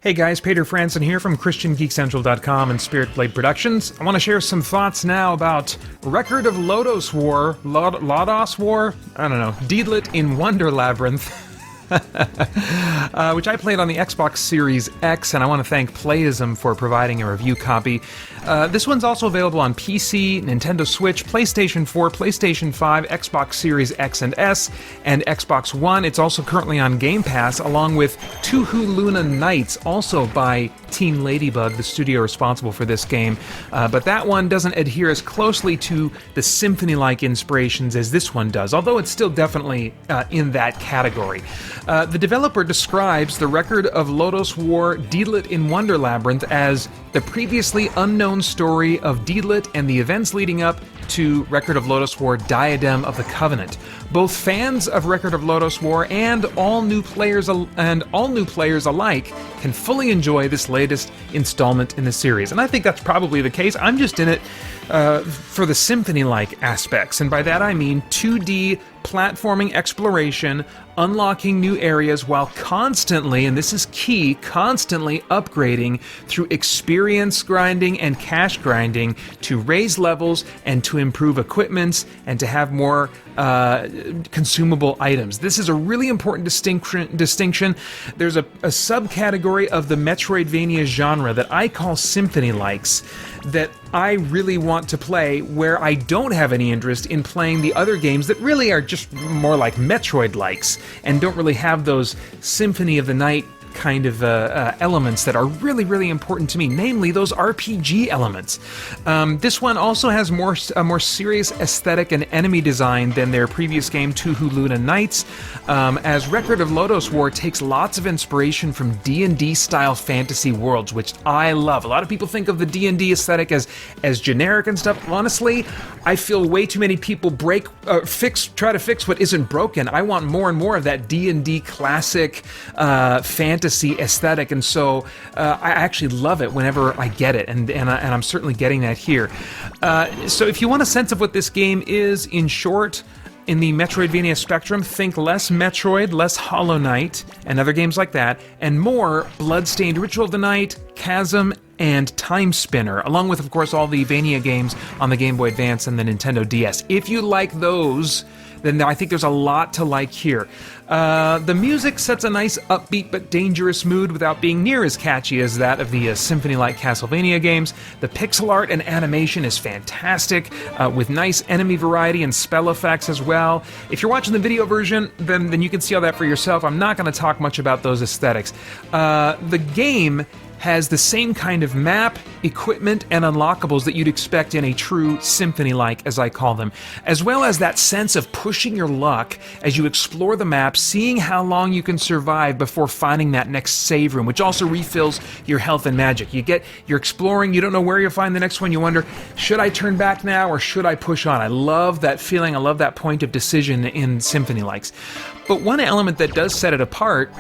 Hey guys, Peter Franson here from christiangeekcentral.com and Spirit Blade Productions. I want to share some thoughts now about Record of Lodoss War, Lodoss War? I don't know, Deedlit in Wonder Labyrinth, which I played on the Xbox Series X, and I want to thank Playism for providing a review copy. This one's also available on PC, Nintendo Switch, PlayStation 4, PlayStation 5, Xbox Series X and S, and Xbox One. It's also currently on Game Pass, along with Tuhu Luna Nights, also by Team Ladybug, the studio responsible for this game. But that one doesn't adhere as closely to the symphony-like inspirations as this one does, although it's still definitely in that category. The developer describes the Record of Lodoss War Deedlit in Wonder Labyrinth as the previously unknown story of Deedlit and the events leading up to Record of Lodoss War Diadem of the Covenant. Both fans of Record of Lodoss War and all new players alike can fully enjoy this latest installment in the series. And I think that's probably the case. I'm just in it for the symphony-like aspects, and by that I mean 2D platforming exploration, unlocking new areas while constantly, and this is key, constantly upgrading through experience grinding and cash grinding to raise levels and to improve equipments and to have more consumable items. This is a really important distinction. There's a subcategory of the Metroidvania genre that I call symphony-likes that I really want to play, where I don't have any interest in playing the other games that really are just more like Metroid-likes and don't really have those Symphony of the Night kind of elements that are really, really important to me, namely those RPG elements. This one also has a more serious aesthetic and enemy design than their previous game, Tuhu Luna Nights, as Record of Lodoss War takes lots of inspiration from D&D style fantasy worlds, which I love. A lot of people think of the D&D aesthetic as generic and stuff. Honestly, I feel way too many people try to fix what isn't broken. I want more and more of that D&D classic fantasy aesthetic, and so I actually love it whenever I get it, and I'm certainly getting that here. So if you want a sense of what this game is, in short, in the Metroidvania spectrum, think less Metroid, less Hollow Knight, and other games like that, and more Bloodstained Ritual of the Night, Chasm, and Time Spinner, along with, of course, all the Vania games on the Game Boy Advance and the Nintendo DS. If you like those, then I think there's a lot to like here. The music sets a nice upbeat but dangerous mood without being near as catchy as that of the symphony-like Castlevania games. The pixel art and animation is fantastic, with nice enemy variety and spell effects as well. If you're watching the video version, then you can see all that for yourself. I'm not going to talk much about those aesthetics. The game has the same kind of map, equipment, and unlockables that you'd expect in a true symphony-like, as I call them, as well as that sense of pushing your luck as you explore the map, seeing how long you can survive before finding that next save room, which also refills your health and magic. You're exploring, you don't know where you'll find the next one, you wonder, should I turn back now or should I push on? I love that feeling, I love that point of decision in symphony-likes. But one element that does set it apart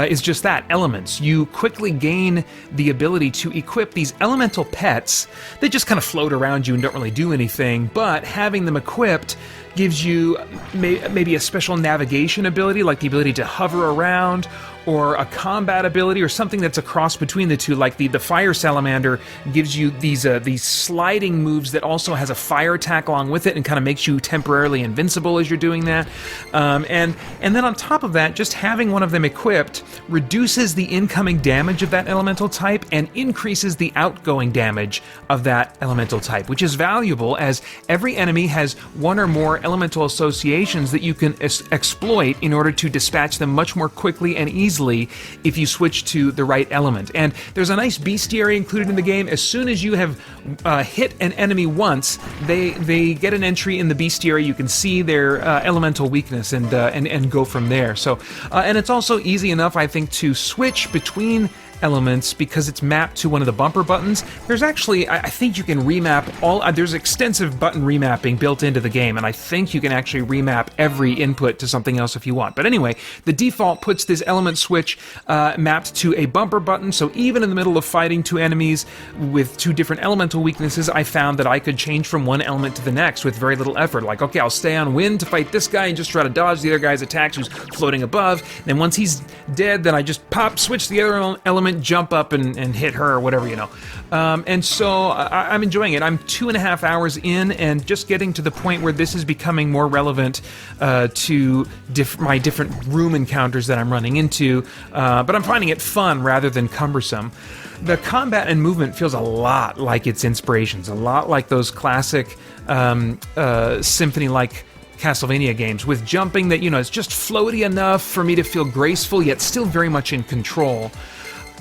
is just that, elements. You quickly gain the ability to equip these elemental pets that just kind of float around you and don't really do anything, but having them equipped gives you maybe a special navigation ability, like the ability to hover around, or a combat ability, or something that's a cross between the two, like the Fire Salamander gives you these sliding moves that also has a fire attack along with it and kind of makes you temporarily invincible as you're doing that. And then on top of that, just having one of them equipped reduces the incoming damage of that elemental type and increases the outgoing damage of that elemental type, which is valuable as every enemy has one or more elemental associations that you can exploit in order to dispatch them much more quickly and easily if you switch to the right element. And there's a nice bestiary included in the game. As soon as you have hit an enemy once, they get an entry in the bestiary. You can see their elemental weakness and go from there. So and it's also easy enough, I think, to switch between elements because it's mapped to one of the bumper buttons. There's actually, I think you can remap there's extensive button remapping built into the game, and I think you can actually remap every input to something else if you want. But anyway, the default puts this element switch mapped to a bumper button, so even in the middle of fighting two enemies with two different elemental weaknesses, I found that I could change from one element to the next with very little effort. Like, okay, I'll stay on wind to fight this guy and just try to dodge the other guy's attacks who's floating above. Then once he's dead, then I just switch the other element moment, jump up and hit her or whatever, and so I'm enjoying it. I'm 2.5 hours in and just getting to the point where this is becoming more relevant to my different room encounters that I'm running into, but I'm finding it fun rather than cumbersome. The combat and movement feels a lot like its inspirations, a lot like those classic symphony-like Castlevania games, with jumping that, is just floaty enough for me to feel graceful, yet still very much in control.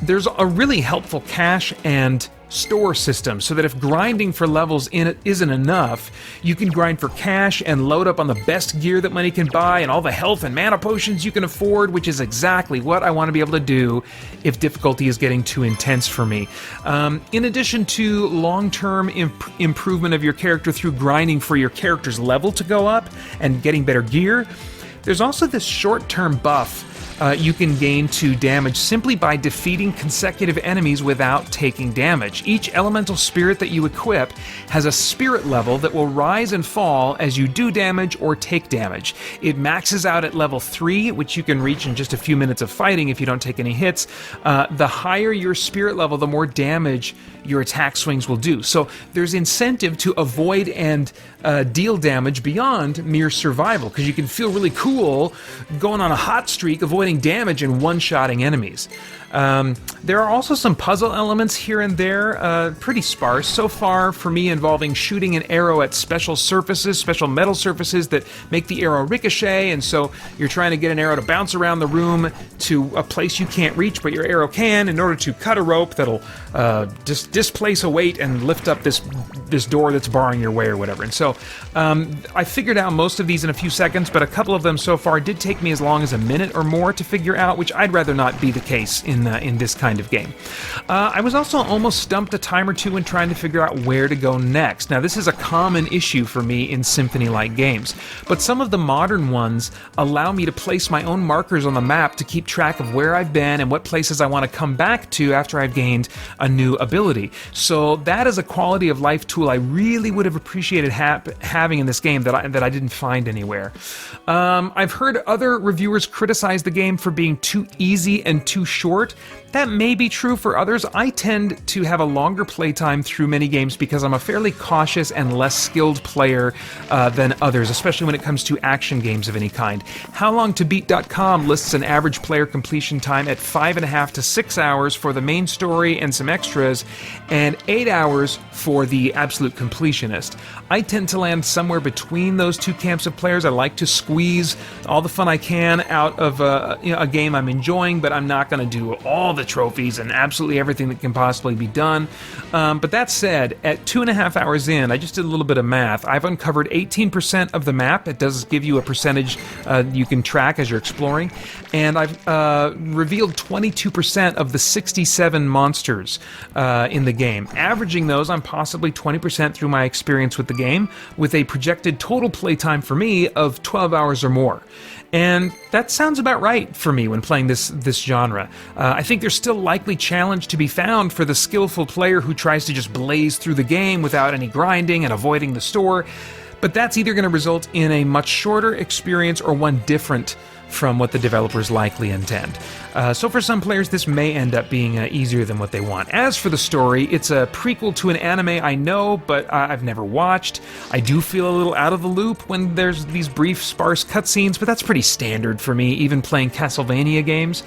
There's a really helpful cache and store system, so that if grinding for levels in it isn't enough, you can grind for cash and load up on the best gear that money can buy and all the health and mana potions you can afford, which is exactly what I want to be able to do if difficulty is getting too intense for me. In addition to long-term improvement of your character through grinding for your character's level to go up and getting better gear, there's also this short-term buff you can gain to damage simply by defeating consecutive enemies without taking damage. Each elemental spirit that you equip has a spirit level that will rise and fall as you do damage or take damage. It maxes out at level 3, which you can reach in just a few minutes of fighting if you don't take any hits. The higher your spirit level, the more damage your attack swings will do. So there's incentive to avoid and deal damage beyond mere survival, because you can feel really cool going on a hot streak, avoiding damage and one-shotting enemies. There are also some puzzle elements here and there, pretty sparse so far for me, involving shooting an arrow at special surfaces, special metal surfaces that make the arrow ricochet, and so you're trying to get an arrow to bounce around the room to a place you can't reach, but your arrow can, in order to cut a rope that'll just displace a weight and lift up this door that's barring your way or whatever. And so I figured out most of these in a few seconds, but a couple of them so far did take me as long as a minute or more to figure out, which I'd rather not be the case in this kind of game. I was also almost stumped a time or two in trying to figure out where to go next. Now, this is a common issue for me in symphony-like games, but some of the modern ones allow me to place my own markers on the map to keep track of where I've been and what places I want to come back to after I've gained a new ability. So that is a quality of life tool I really would have appreciated having in this game that I didn't find anywhere. I've heard other reviewers criticize the game for being too easy and too short. That may be true for others. I tend to have a longer playtime through many games because I'm a fairly cautious and less skilled player than others, especially when it comes to action games of any kind. HowLongToBeat.com lists an average player completion time at 5.5 to 6 hours for the main story and some extras, and 8 hours for the absolute completionist. I tend to land somewhere between those two camps of players. I like to squeeze all the fun I can out of a game I'm enjoying, but I'm not going to do all the trophies and absolutely everything that can possibly be done. But that said, at 2.5 hours in, I just did a little bit of math. I've uncovered 18% of the map. It does give you a percentage you can track as you're exploring. And I've revealed 22% of the 67 monsters in the game. Averaging those, I'm possibly 20% through my experience with the game, with a projected total playtime for me of 12 hours or more. And that sounds about right for me when playing this genre. I think there's still likely challenge to be found for the skillful player who tries to just blaze through the game without any grinding and avoiding the store, but that's either going to result in a much shorter experience or one different from what the developers likely intend. So for some players, this may end up being easier than what they want. As for the story, it's a prequel to an anime I know, but I've never watched. I do feel a little out of the loop when there's these brief, sparse cutscenes, but that's pretty standard for me, even playing Castlevania games.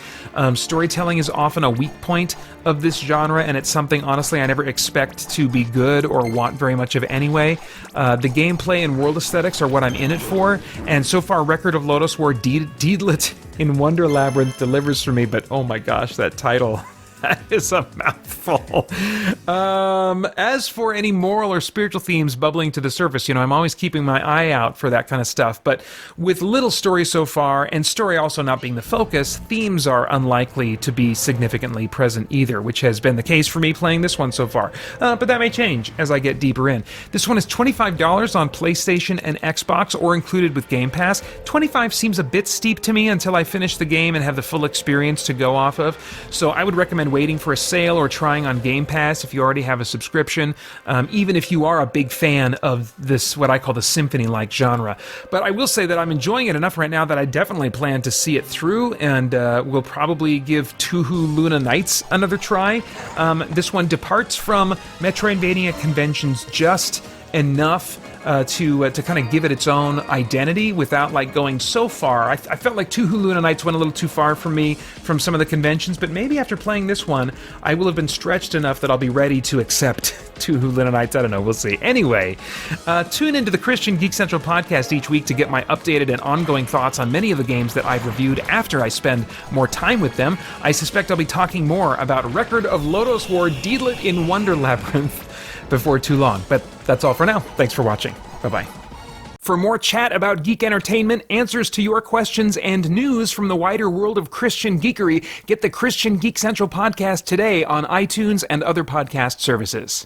Storytelling is often a weak point of this genre, and it's something, honestly, I never expect to be good or want very much of anyway. The gameplay and world aesthetics are what I'm in it for, and so far, Record of Lodoss War Deedlit in Wonder Labyrinth delivers for me, but oh my gosh, that title, that is a mouthful. As for any moral or spiritual themes bubbling to the surface, I'm always keeping my eye out for that kind of stuff, but with little story so far, and story also not being the focus, themes are unlikely to be significantly present either, which has been the case for me playing this one so far. But that may change as I get deeper in. This one is $25 on PlayStation and Xbox, or included with Game Pass. $25 seems a bit steep to me until I finish the game and have the full experience to go off of, so I would recommend waiting for a sale or trying trying on Game Pass if you already have a subscription, even if you are a big fan of this, what I call the symphony-like genre. But I will say that I'm enjoying it enough right now that I definitely plan to see it through, and will probably give Tuhu Luna Nights another try. This one departs from Metroidvania conventions just enough to kind of give it its own identity without like going so far. I felt like Tuhu Luna Nights went a little too far for me from some of the conventions, but maybe after playing this one, I will have been stretched enough that I'll be ready to accept Tuhu Luna Nights. I don't know, we'll see. Anyway, tune into the Christian Geek Central podcast each week to get my updated and ongoing thoughts on many of the games that I've reviewed after I spend more time with them. I suspect I'll be talking more about Record of Lodoss War Deedlit in Wonder Labyrinth before too long. But that's all for now. Thanks for watching. Bye-bye. For more chat about geek entertainment, answers to your questions, and news from the wider world of Christian geekery, get the Christian Geek Central podcast today on iTunes and other podcast services.